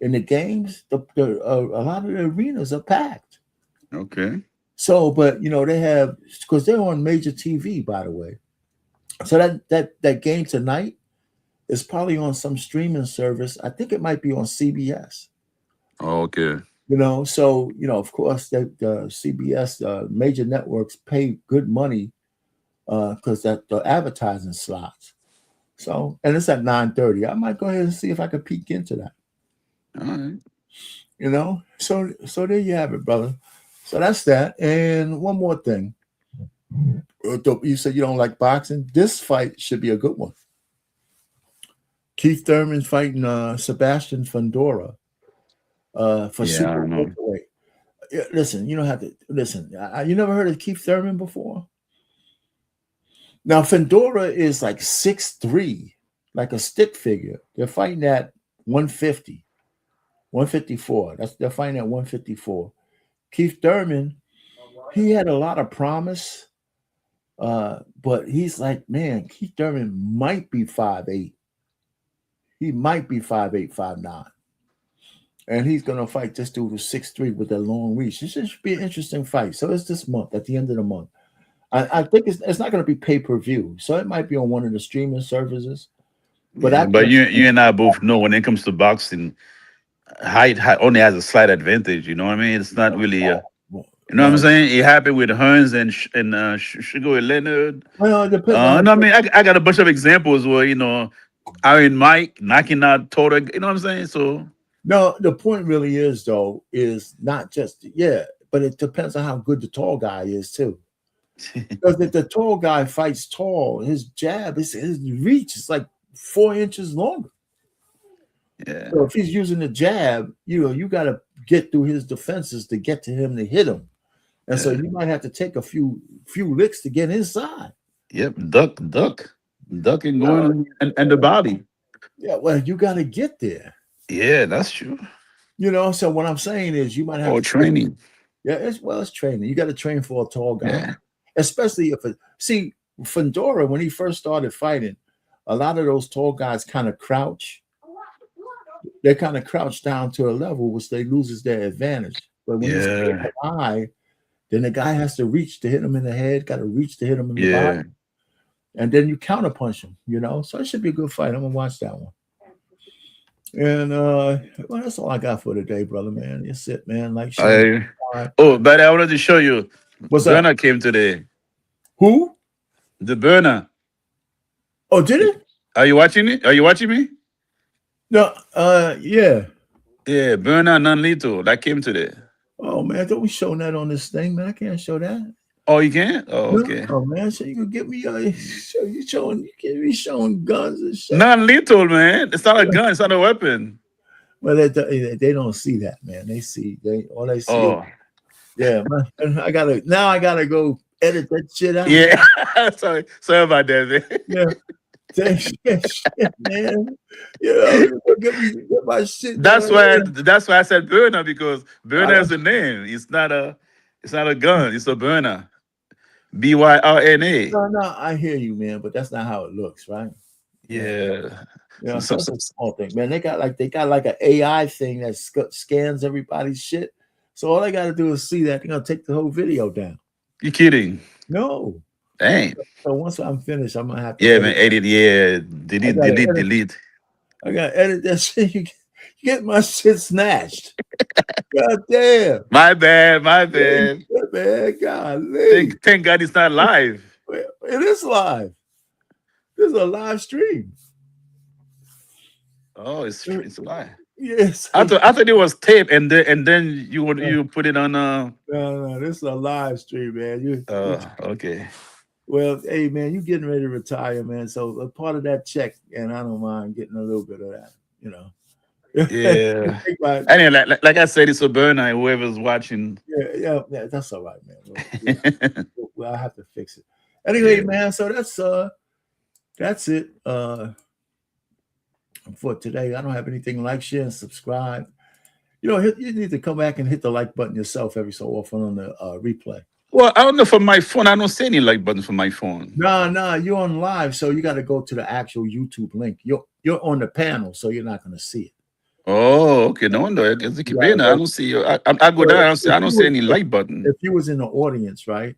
in the games, a lot of the arenas are packed. Okay. So, but they have, because they're on major TV, by the way. So that game tonight is probably on some streaming service. I think it might be on CBS. Okay. So of course the CBS major networks pay good money because that the advertising slots. So, and it's at 9:30. I might go ahead and see if I can peek into that. All right. So there you have it, brother. So that's that. And one more thing. You said you don't like boxing. This fight should be a good one. Keith Thurman fighting Sebastian Fundora. For super welterweight. Listen, you don't have to listen. You never heard of Keith Thurman before? Now, Fundora is like 6'3", like a stick figure. They're fighting at 150, 154. They're fighting at 154. Keith Thurman, he had a lot of promise, but he's like, man, Keith Thurman might be 5'8". He might be 5'8", 5'9". And he's going to fight this dude who's 6'3" with a long reach. This should be an interesting fight. So it's this month, at the end of the month. I think it's not going to be pay-per-view. So it might be on one of the streaming services. But you and I both know when it comes to boxing, height only has a slight advantage. You know what I mean? It's not really you know what I'm saying? It happened with Hearns and Sugar Leonard. Well, it depends. I mean, I got a bunch of examples where, Iron Mike knocking out Total. You know what I'm saying? So... No, the point really is, though, is not just, but it depends on how good the tall guy is, too. Because if the tall guy fights tall, his jab, his reach is like 4 inches longer. Yeah. So if he's using the jab, you got to get through his defenses to get to him to hit him. And so you might have to take a few licks to get inside. Yep, duck. ducking, going, and the body. Yeah, well, you got to get there. Yeah, that's true. You know, so what I'm saying is you might have Or to training. Yeah, it's training. You got to train for a tall guy, Yeah. especially if see Fundora when he first started fighting. A lot of those tall guys kind of crouch. They kind of crouch down to a level which they loses their advantage. But when it's high, then the guy has to reach to hit him in the head. Got to reach to hit him in the body, and then you counterpunch him. You know, so it should be a good fight. I'm gonna watch that one. And well, that's all I got for today, brother, man. That's it, man. Like, but I wanted to show you. What's Burner came today. Who? The Burner. Oh, did it? Are you watching it? Are you watching me? No. Yeah. Yeah, Burner non-lethal. That came today. Oh man, don't be showing that on this thing, man. I can't show that. Oh, you can't? Oh, okay. Oh man, so you can get me you get me showing guns and shit. Non-lethal, man. It's not a gun. It's not a weapon. Well, they don't see that, man. They see all they see. Oh. Yeah, man. I gotta go edit that shit out. Yeah. sorry about that, man. Yeah. Shit, man. You know, get my shit. That's why I said burner, because burner is a name. It's not a gun. It's a burner. BYRNA. No, I hear you, man, but that's not how it looks, right? Yeah. Yeah, so that's a small thing, man. They got like an AI thing that scans everybody's shit. So all they got to do is see that. They're gonna take the whole video down. You kidding? No. Dang. So once I'm finished, I'm gonna have to. Yeah, man. Edit. Yeah. Delete. I gotta edit that shit. You get my shit snatched. God damn. My bad. Yeah, man, golly. Thank God it's not live. It is live. This is a live stream. Oh, it's live. Yes. I thought it was tape, and then you put it on. No, this is a live stream, man. Okay. Well, hey, man, you getting ready to retire, man. So a part of that check, and I don't mind getting a little bit of that, you know. Yeah. Anyway, like I said, it's a burner. Whoever's watching. Yeah, that's all right, man. Well, I have to fix it. Anyway, man. So that's it. For today, I don't have anything. Like, share, and subscribe. You know, you need to come back and hit the like button yourself every so often on the replay. Well, I don't know, from my phone. I don't see any like button for my phone. No, you're on live, so you got to go to the actual YouTube link. You're on the panel, so you're not going to see it. Oh, okay. No wonder. I don't see you. I go down. I don't see any like button. If you was in the audience, right,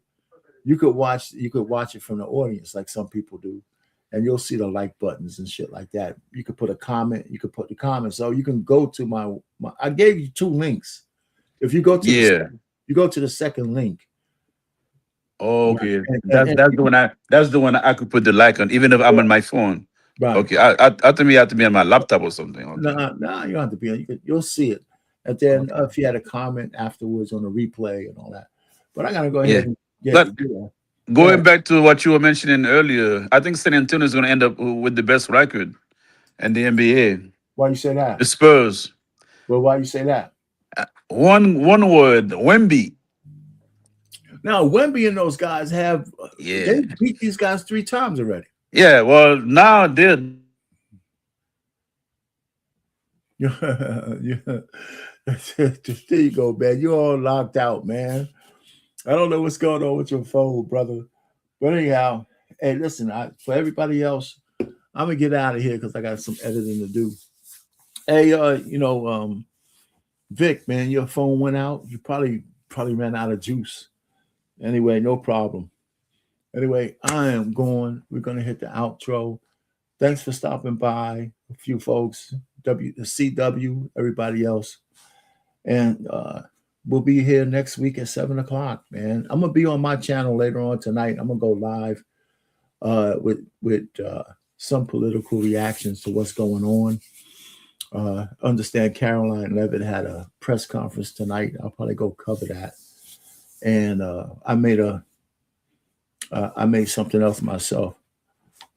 you could watch it from the audience, like some people do, and you'll see the like buttons and shit like that. You could put a comment. You could put the comment, so you can go to my I gave you 2 links. If you go to you go to the second link. Oh, okay, that's the one I could put the like on, even if I'm on my phone. Right. Okay, I have to be on my laptop or something. Okay. No, you don't have to be. You'll see it, and then if you had a comment afterwards on the replay and all that. But I gotta go ahead and get. Going back to what you were mentioning earlier, I think San Antonio is going to end up with the best record in the NBA. Why you say that? The Spurs. Well, why you say that? One word, Wemby. Now, Wemby and those guys they beat these guys 3 times already. Yeah, well, now they're there you go, man. You're all locked out, man. I don't know what's going on with your phone, brother. But anyhow, hey, listen, for everybody else, I'm gonna get out of here because I got some editing to do. Hey, Vic, man, your phone went out. You probably ran out of juice. Anyway, no problem. Anyway, I am going. We're gonna hit the outro. Thanks for stopping by, a few folks, CW, everybody else, and we'll be here next week at 7:00, man. I'm gonna be on my channel later on tonight. I'm gonna go live with some political reactions to what's going on. Understand Caroline Levitt had a press conference tonight. I'll probably go cover that. And I made something else myself.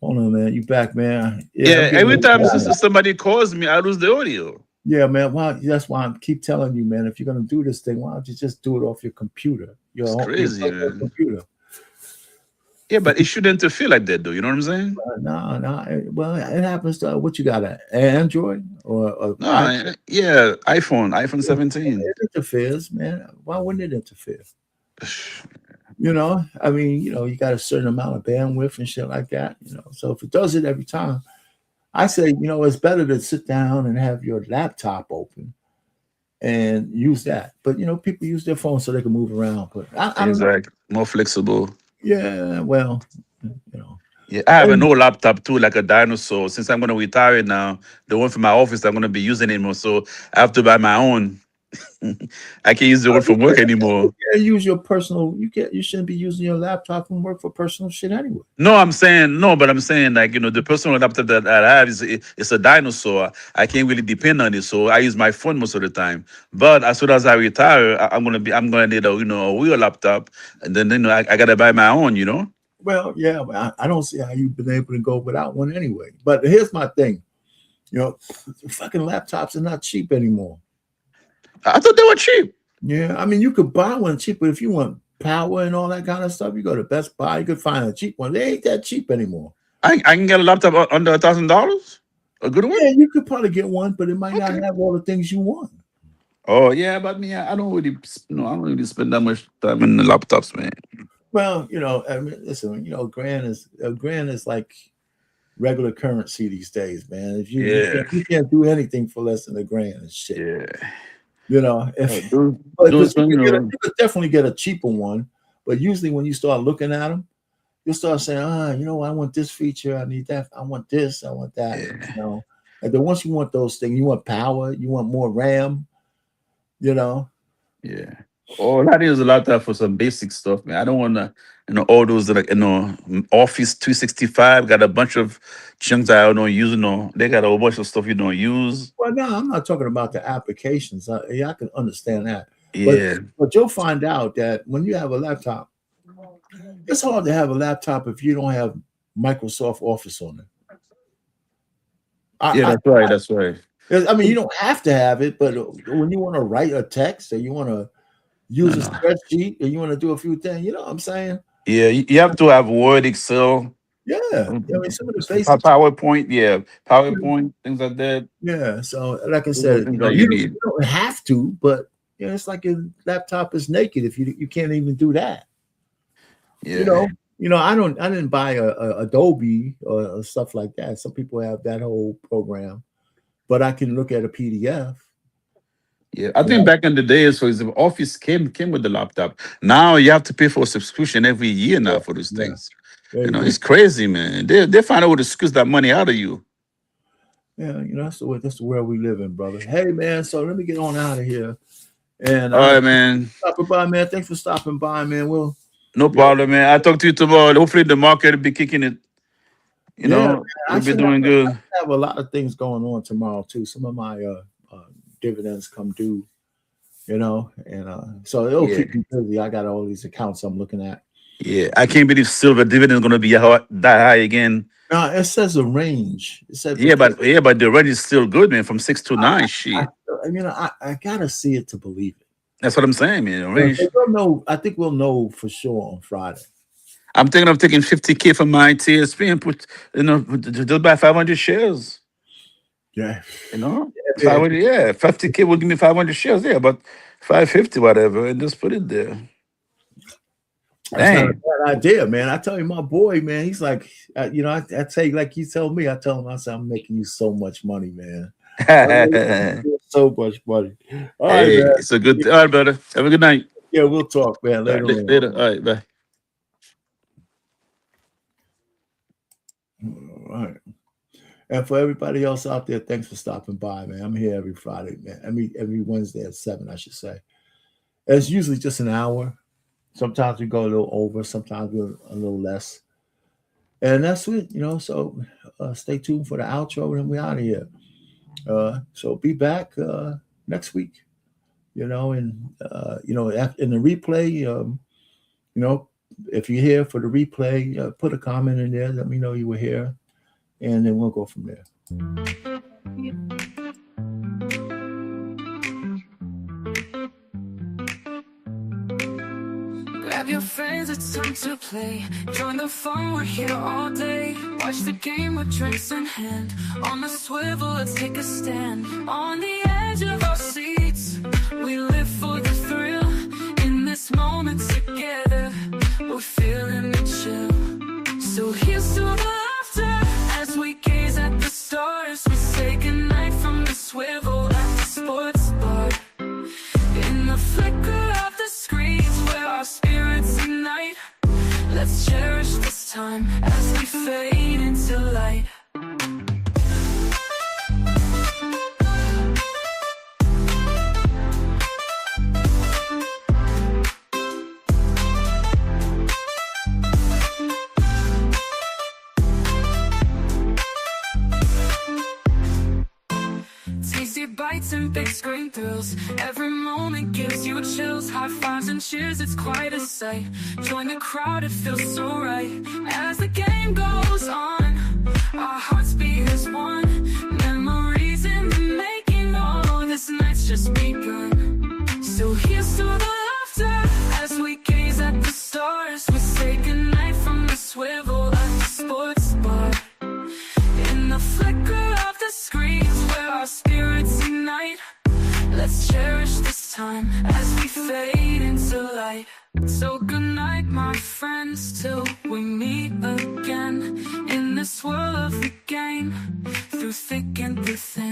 Hold on, man. You back, man? Yeah, every time somebody calls me, I lose the audio. Yeah, man. That's why I keep telling you, man. If you're gonna do this thing, why don't you just do it off your computer? It's crazy, man. Computer. Yeah, but it shouldn't feel like that, though. You know what I'm saying? No. Well, it happens to what you got, an Android or No, iPhone? yeah, iPhone 17. It interferes, man. Why wouldn't it interfere? You know, I mean, you got a certain amount of bandwidth and shit like that. So if it does it every time, I say, it's better to sit down and have your laptop open and use that. But people use their phone so they can move around. But I don't know. Exactly. More flexible. Yeah, well, Yeah, I have an old laptop too, like a dinosaur. Since I'm gonna retire now, the one from my office I'm gonna be using anymore. So I have to buy my own. I can't use the one from work anymore. Yeah, use your personal. You shouldn't be using your laptop from work for personal shit anyway. But I'm saying like the personal laptop that I have it's a dinosaur. I can't really depend on it, so I use my phone most of the time. But as soon as I retire, I'm gonna need a real laptop, and then I gotta buy my own. Well, yeah, but I don't see how you've been able to go without one anyway. But here's my thing, fucking laptops are not cheap anymore. I thought they were cheap. Yeah, I mean, you could buy one cheap, but if you want power and all that kind of stuff, you go to Best Buy. You could find a cheap one. They ain't that cheap anymore. I can get a laptop under $1,000. A good one. Yeah, you could probably get one, but it might not have all the things you want. Oh yeah, but me, I don't really, I don't really spend that much time in the laptops, man. Well, I mean, listen, grand is like regular currency these days, man. If you can't do anything for less than $1,000 and shit. Yeah. You could definitely get a cheaper one, but usually when you start looking at them, you'll start saying, I want this feature, I need that, I want this, I want that. Yeah. And then once you want those things, you want power, you want more RAM, Yeah. All I need is a laptop for some basic stuff, man. I don't want to, all those like Office 365 got a bunch of chunks I don't use. They got a whole bunch of stuff you don't use. Well, no, I'm not talking about the applications. I can understand that. Yeah. But you'll find out that when you have a laptop, it's hard to have a laptop if you don't have Microsoft Office on it. That's right. I mean, you don't have to have it, but when you want to write a text or you want to use a spreadsheet or you want to do a few things, you know what I'm saying? Yeah, you have to have Word, Excel. Yeah, I mean, some of the basic PowerPoint, PowerPoint, things like that. Yeah, so like I said, you don't have to, but it's like your laptop is naked if you can't even do that. Yeah. I didn't buy a Adobe or stuff like that. Some people have that whole program, but I can look at a PDF. Yeah, I think back in the days, for example, Office came with the laptop. Now you have to pay for a subscription every year now for those things. It's crazy, man. They find out how to squeeze that money out of you. Yeah, that's the world we live in, brother. Hey, man, so let me get on out of here. And all right, man. Stopping by, man. Thanks for stopping by, man. No problem, man. I'll talk to you tomorrow. Hopefully the market will be kicking it. We'll be doing good. I have a lot of things going on tomorrow, too. Some of my dividends come due, and so it'll keep me busy. I got all these accounts I'm looking at. Yeah, I can't believe silver dividend is going to be that high again. No, it says a range. It says but the range is still good, man. From 6 to 9, shit. I gotta see it to believe it. That's what I'm saying, man. Range. I think we'll know for sure on Friday. I'm thinking of taking $50K from my TSP and put, just buy 500 shares. Yeah. 50K will give me 500 shares there, but 550 whatever, and just put it there. That's not a bad idea, man. I tell you, my boy, man, he's like, I tell you, like you tell me, I tell him, I say, I'm making you so much money, man. So much money. All right, man. It's a good. All right, brother. Have a good night. Yeah, we'll talk, man. Later. All right, bye. All right. And for everybody else out there, thanks for stopping by, man. I'm here every Friday, man. Every Wednesday at 7, I should say. It's usually just an hour. Sometimes we go a little over, sometimes we're a little less. And that's it, so stay tuned for the outro and we're out of here. So be back next week, and in the replay, if you're here for the replay, put a comment in there. Let me know you were here, and then we'll go from there. Grab your friends, it's time to play. Join the fun, we're here all day. Watch the game with drinks in hand. On the swivel, let's take a stand. On the edge of our seats, we live for the thrill. In this moment together, we're feeling the chill. So here's to the laughter as we gaze at the stars. We say goodnight from the swivel at the sports bar. In the flicker of the screens where our spirits ignite, let's cherish this time as we fade into light. Tasty bites and big screen thrills. Every moment gives you chills. High fives and cheers, it's quite a sight. Join the crowd, it feels so right. As the game goes on, our hearts beat as one. Memories in the making, oh, this night's just begun. So here's to the laughter as we gaze at the stars. We say goodnight from the swivel at the sports bar. In the flicker of the screens where our spirits ignite, let's cherish this time as we fade into light. So good night, my friends, till we meet again. In this world of the game, through thick and through thin.